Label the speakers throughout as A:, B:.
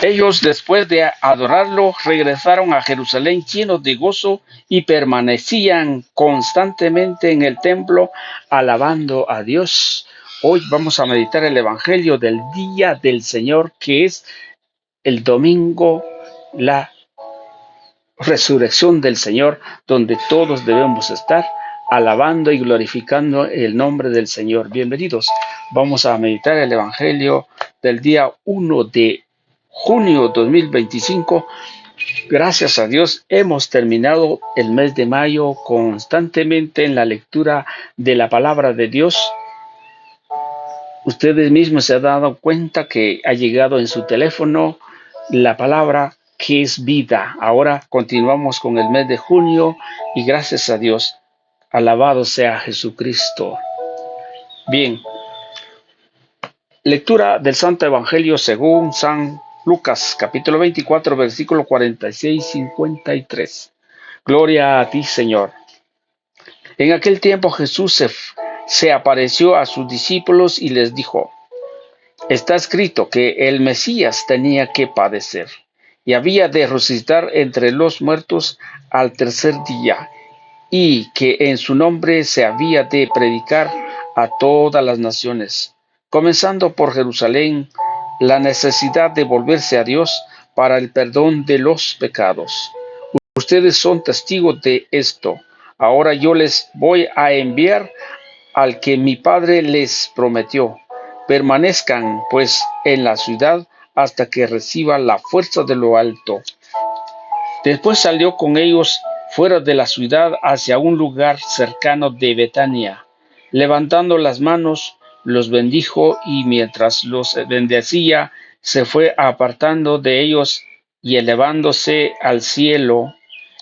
A: Ellos, después de adorarlo, regresaron a Jerusalén llenos de gozo y permanecían constantemente en el templo alabando a Dios. Hoy vamos a meditar el Evangelio del Día del Señor, que es el domingo, la resurrección del Señor, donde todos debemos estar alabando y glorificando el nombre del Señor. Bienvenidos. Vamos a meditar el Evangelio del día 1 de junio 2025. Gracias a Dios hemos terminado el mes de mayo constantemente en la lectura de la palabra de Dios. Ustedes mismos se han dado cuenta que ha llegado en su teléfono la palabra que es vida. Ahora continuamos con el mes de junio y gracias a Dios, alabado sea Jesucristo. Bien, lectura del Santo Evangelio según San Lucas, capítulo 24, versículo 46-53. Gloria a ti, Señor. En aquel tiempo Jesús se apareció a sus discípulos y les dijo: está escrito que el Mesías tenía que padecer y había de resucitar entre los muertos al tercer día, y que en su nombre se había de predicar a todas las naciones, comenzando por Jerusalén, la necesidad de volverse a Dios para el perdón de los pecados. Ustedes son testigos de esto. Ahora yo les voy a enviar al que mi Padre les prometió. Permanezcan, pues, en la ciudad hasta que reciba la fuerza de lo alto. Después salió con ellos fuera de la ciudad hacia un lugar cercano de Betania. Levantando las manos, los bendijo y mientras los bendecía, se fue apartando de ellos y elevándose al cielo.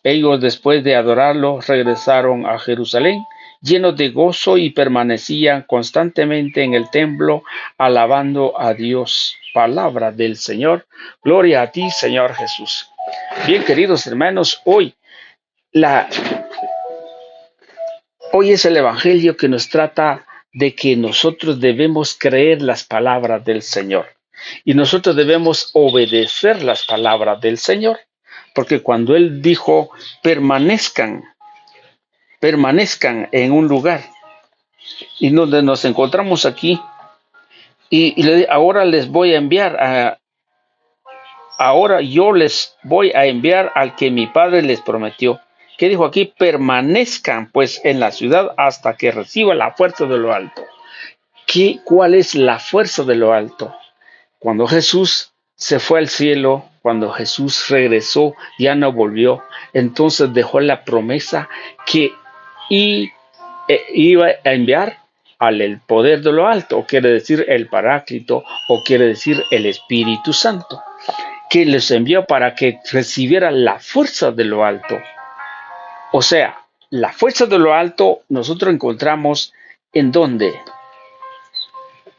A: Ellos, después de adorarlo, regresaron a Jerusalén llenos de gozo y permanecían constantemente en el templo alabando a Dios. Palabra del Señor. Gloria a ti, Señor Jesús. Bien, queridos hermanos, hoy es el Evangelio que nos trata de que nosotros debemos creer las palabras del Señor y nosotros debemos obedecer las palabras del Señor, porque cuando Él dijo permanezcan en un lugar, y donde nos encontramos aquí, ahora les voy a enviar ahora yo les voy a enviar al que mi Padre les prometió. ¿Qué dijo aquí? Permanezcan pues en la ciudad hasta que reciba la fuerza de lo alto. ¿Cuál es la fuerza de lo alto? Cuando Jesús se fue al cielo, cuando Jesús regresó, ya no volvió. Entonces dejó la promesa que iba a enviar al poder de lo alto, o quiere decir el Paráclito, o quiere decir el Espíritu Santo, que les envió para que recibieran la fuerza de lo alto. O sea, la fuerza de lo alto nosotros encontramos en donde,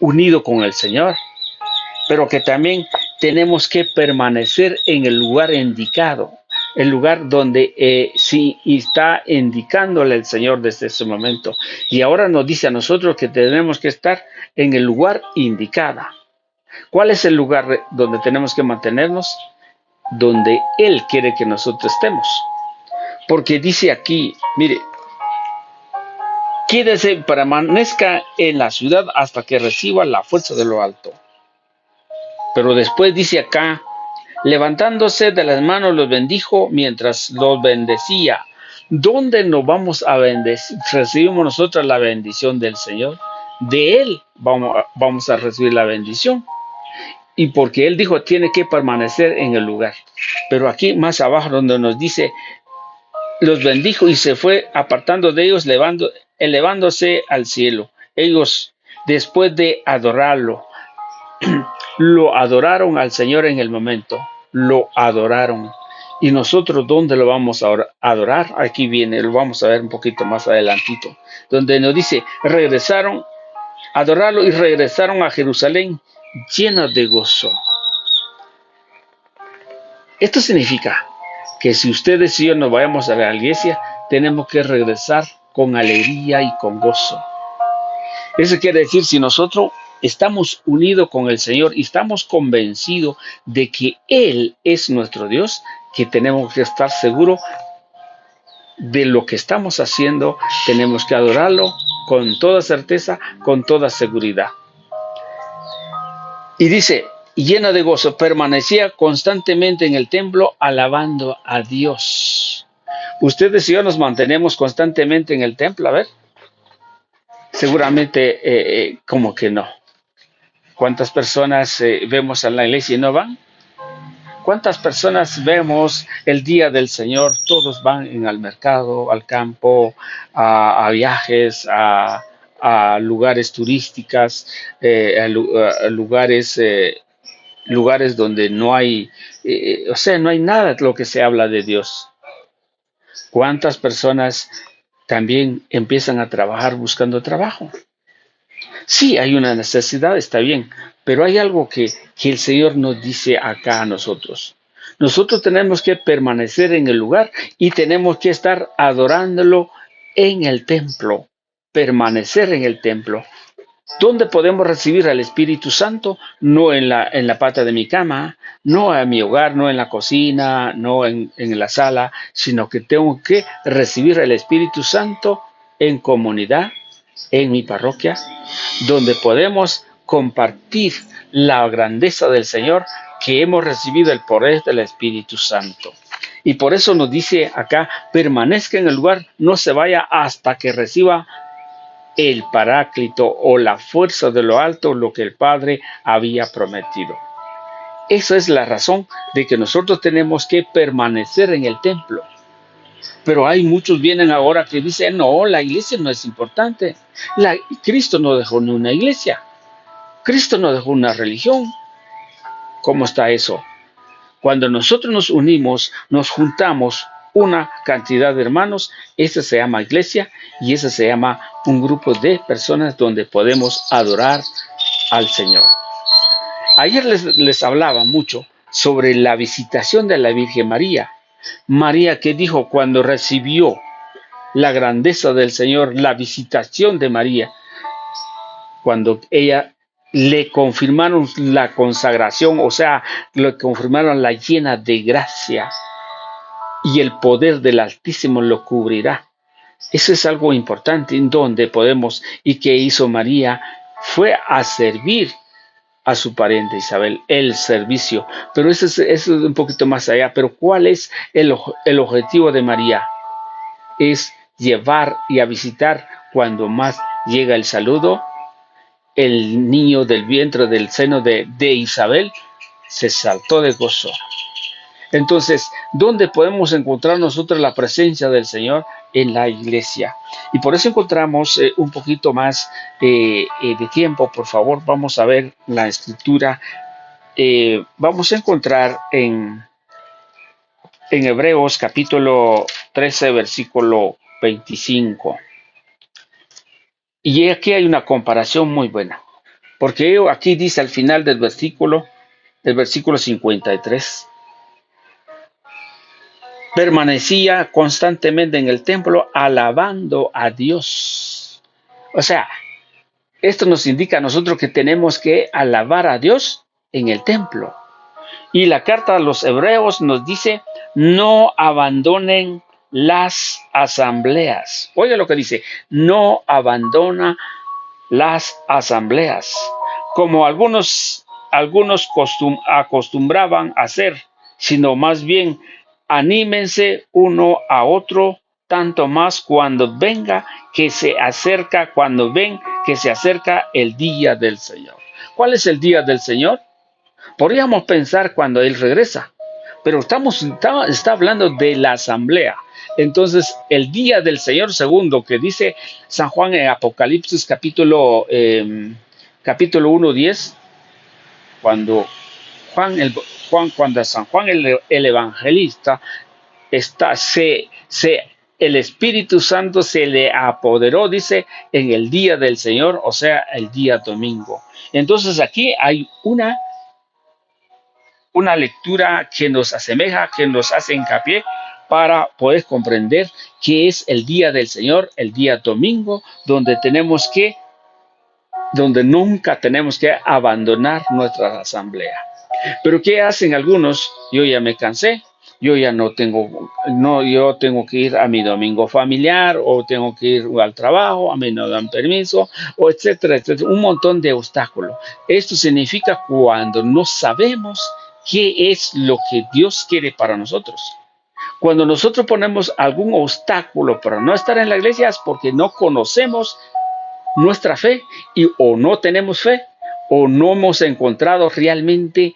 A: unido con el Señor, pero que también tenemos que permanecer en el lugar indicado, el lugar donde sí está indicándole el Señor desde ese momento. Y ahora nos dice a nosotros que tenemos que estar en el lugar indicado. ¿Cuál es el lugar donde tenemos que mantenernos? Donde Él quiere que nosotros estemos. Porque dice aquí, mire, quédese, permanezca en la ciudad hasta que reciba la fuerza de lo alto. Pero después dice acá, levantándose de las manos los bendijo mientras los bendecía. ¿Dónde nos vamos a bendecir? Recibimos nosotros la bendición del Señor. De Él vamos a recibir la bendición. Y porque Él dijo, tiene que permanecer en el lugar. Pero aquí más abajo donde nos dice, los bendijo y se fue apartando de ellos, elevándose al cielo. Ellos, después de adorarlo, lo adoraron al Señor en el momento. Lo adoraron. ¿Y nosotros dónde lo vamos a adorar? Aquí viene, lo vamos a ver un poquito más adelantito. Donde nos dice, regresaron a adorarlo y regresaron a Jerusalén llenos de gozo. Esto significa que si ustedes y yo nos vayamos a la iglesia, tenemos que regresar con alegría y con gozo. Eso quiere decir, si nosotros estamos unidos con el Señor y estamos convencidos de que Él es nuestro Dios, que tenemos que estar seguros de lo que estamos haciendo, tenemos que adorarlo con toda certeza, con toda seguridad. Y dice, llena de gozo, permanecía constantemente en el templo alabando a Dios. Ustedes y yo nos mantenemos constantemente en el templo, a ver. Seguramente como que no. ¿Cuántas personas vemos en la iglesia y no van? ¿Cuántas personas vemos el día del Señor? Todos van al mercado, al campo, a viajes, a lugares turísticos, a lugares donde no hay, o sea, no hay nada de lo que se habla de Dios. ¿Cuántas personas también empiezan a trabajar buscando trabajo? Sí, hay una necesidad, está bien, pero hay algo que el Señor nos dice acá a nosotros. Nosotros tenemos que permanecer en el lugar y tenemos que estar adorándolo en el templo, permanecer en el templo. ¿Dónde podemos recibir al Espíritu Santo? No en la pata de mi cama, no en mi hogar, no en la cocina, no en la sala, sino que tengo que recibir al Espíritu Santo en comunidad, en mi parroquia, donde podemos compartir la grandeza del Señor, que hemos recibido el poder del Espíritu Santo. Y por eso nos dice acá, permanezca en el lugar, no se vaya hasta que reciba el Paráclito o la fuerza de lo alto, lo que el Padre había prometido. Esa es la razón de que nosotros tenemos que permanecer en el templo. Pero hay muchos vienen ahora que dicen, no, la iglesia no es importante. Cristo no dejó ni una iglesia. Cristo no dejó una religión. ¿Cómo está eso? Cuando nosotros nos unimos, nos juntamos una cantidad de hermanos, esa se llama iglesia y ese se llama un grupo de personas donde podemos adorar al Señor. Ayer les hablaba mucho sobre la visitación de la Virgen María. María que dijo cuando recibió la grandeza del Señor, la visitación de María, cuando ella le confirmaron la consagración, o sea, le confirmaron la llena de gracia y el poder del Altísimo lo cubrirá. Eso es algo importante en donde podemos, y que hizo María, fue a servir a su pariente Isabel, el servicio. Pero eso es un poquito más allá. Pero ¿cuál es el objetivo de María? Es llevar y a visitar cuando más llega el saludo. El niño del vientre del seno de Isabel se saltó de gozo. Entonces, ¿dónde podemos encontrar nosotros la presencia del Señor? En la iglesia. Y por eso encontramos un poquito más de tiempo. Por favor, vamos a ver la escritura. Vamos a encontrar en Hebreos capítulo 13, versículo 25. Y aquí hay una comparación muy buena. Porque aquí dice al final del versículo 53, permanecía constantemente en el templo alabando a Dios. O sea, esto nos indica a nosotros que tenemos que alabar a Dios en el templo. Y la carta a los hebreos nos dice, no abandonen las asambleas. Oiga lo que dice, no abandona las asambleas, como algunos acostumbraban a hacer, sino más bien anímense uno a otro, tanto más cuando ven que se acerca el día del Señor. ¿Cuál es el día del Señor? Podríamos pensar cuando Él regresa, pero está hablando de la asamblea. Entonces, el día del Señor segundo que dice San Juan en Apocalipsis capítulo 1:10, cuando San Juan el evangelista el Espíritu Santo se le apoderó, dice, en el día del Señor, o sea, el día domingo. Entonces aquí hay una lectura que nos asemeja, que nos hace hincapié para poder comprender qué es el día del Señor, el día domingo, donde tenemos que donde nunca tenemos que abandonar nuestra asamblea. Pero ¿qué hacen algunos? Yo ya me cansé, yo ya no tengo, no, yo tengo que ir a mi domingo familiar o tengo que ir al trabajo, a mí no dan permiso, o etcétera, etcétera, un montón de obstáculos. Esto significa cuando no sabemos qué es lo que Dios quiere para nosotros. Cuando nosotros ponemos algún obstáculo para no estar en la iglesia es porque no conocemos nuestra fe y o no tenemos fe o no hemos encontrado realmente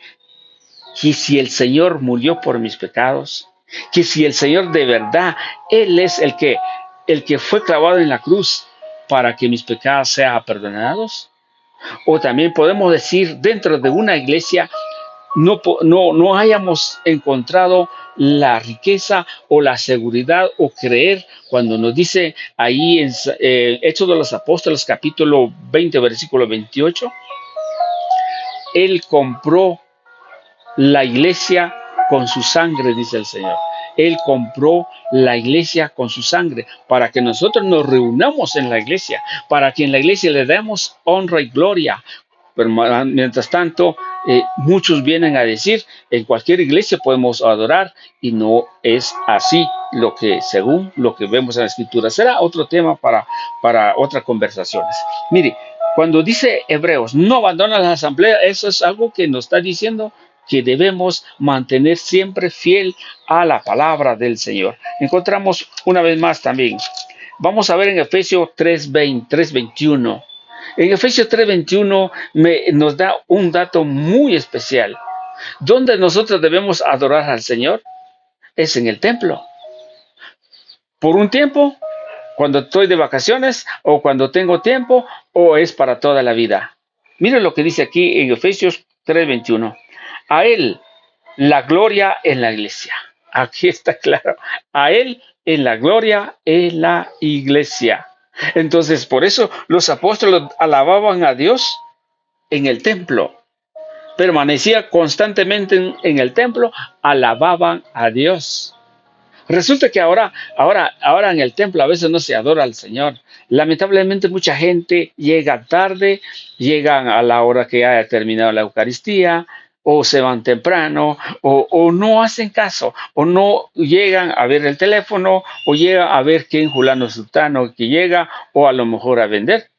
A: que si el Señor murió por mis pecados, que si el Señor de verdad, Él es el que fue clavado en la cruz para que mis pecados sean perdonados. O también podemos decir dentro de una iglesia no hayamos encontrado la riqueza o la seguridad o creer cuando nos dice ahí en Hechos de los Apóstoles capítulo 20 versículo 28, Él compró la iglesia con su sangre, dice el Señor. Él compró la iglesia con su sangre para que nosotros nos reunamos en la iglesia, para que en la iglesia le demos honra y gloria. Pero mientras tanto, muchos vienen a decir, en cualquier iglesia podemos adorar y no es así lo que, según lo que vemos en la escritura. Será otro tema para otras conversaciones. Mire, cuando dice Hebreos, no abandona la asamblea, eso es algo que nos está diciendo que debemos mantener siempre fiel a la palabra del Señor. Encontramos una vez más también. Vamos a ver en Efesios 3:21. En Efesios 3:21 nos da un dato muy especial. ¿Dónde nosotros debemos adorar al Señor? Es en el templo. Por un tiempo, cuando estoy de vacaciones, o cuando tengo tiempo, o es para toda la vida. Miren lo que dice aquí en Efesios 3:21. A Él la gloria en la iglesia. Aquí está claro. A Él en la gloria en la iglesia. Entonces, por eso los apóstoles alababan a Dios en el templo. Permanecía constantemente en el templo, alababan a Dios. Resulta que ahora en el templo a veces no se adora al Señor. Lamentablemente mucha gente llega tarde, llegan a la hora que haya terminado la Eucaristía, o se van temprano, o no hacen caso, o no llegan a ver el teléfono, o llegan a ver quién fulano sultano que llega, o a lo mejor a vender.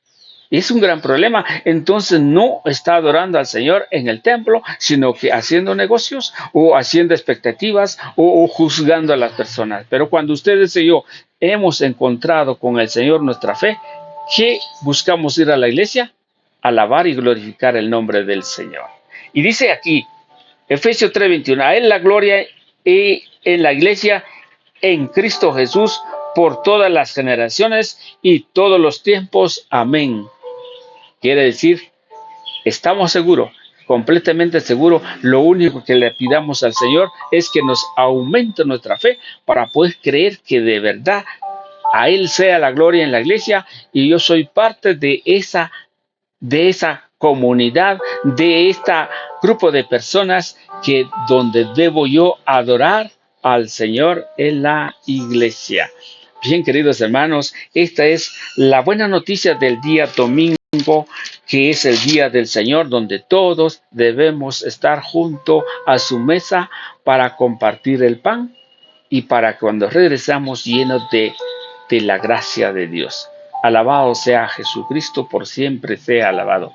A: Es un gran problema. Entonces no está adorando al Señor en el templo, sino que haciendo negocios o haciendo expectativas o juzgando a las personas. Pero cuando ustedes y yo hemos encontrado con el Señor nuestra fe, ¿qué buscamos ir a la iglesia? Alabar y glorificar el nombre del Señor. Y dice aquí, Efesios 3:21, a Él la gloria y en la iglesia en Cristo Jesús por todas las generaciones y todos los tiempos. Amén. Quiere decir, estamos seguros, completamente seguros, lo único que le pidamos al Señor es que nos aumente nuestra fe para poder creer que de verdad a Él sea la gloria en la iglesia y yo soy parte de esa comunidad, de este grupo de personas que donde debo yo adorar al Señor en la iglesia. Bien, queridos hermanos, esta es la buena noticia del día domingo, que es el día del Señor, donde todos debemos estar junto a su mesa para compartir el pan y para cuando regresamos llenos de la gracia de Dios. Alabado sea Jesucristo, por siempre sea alabado.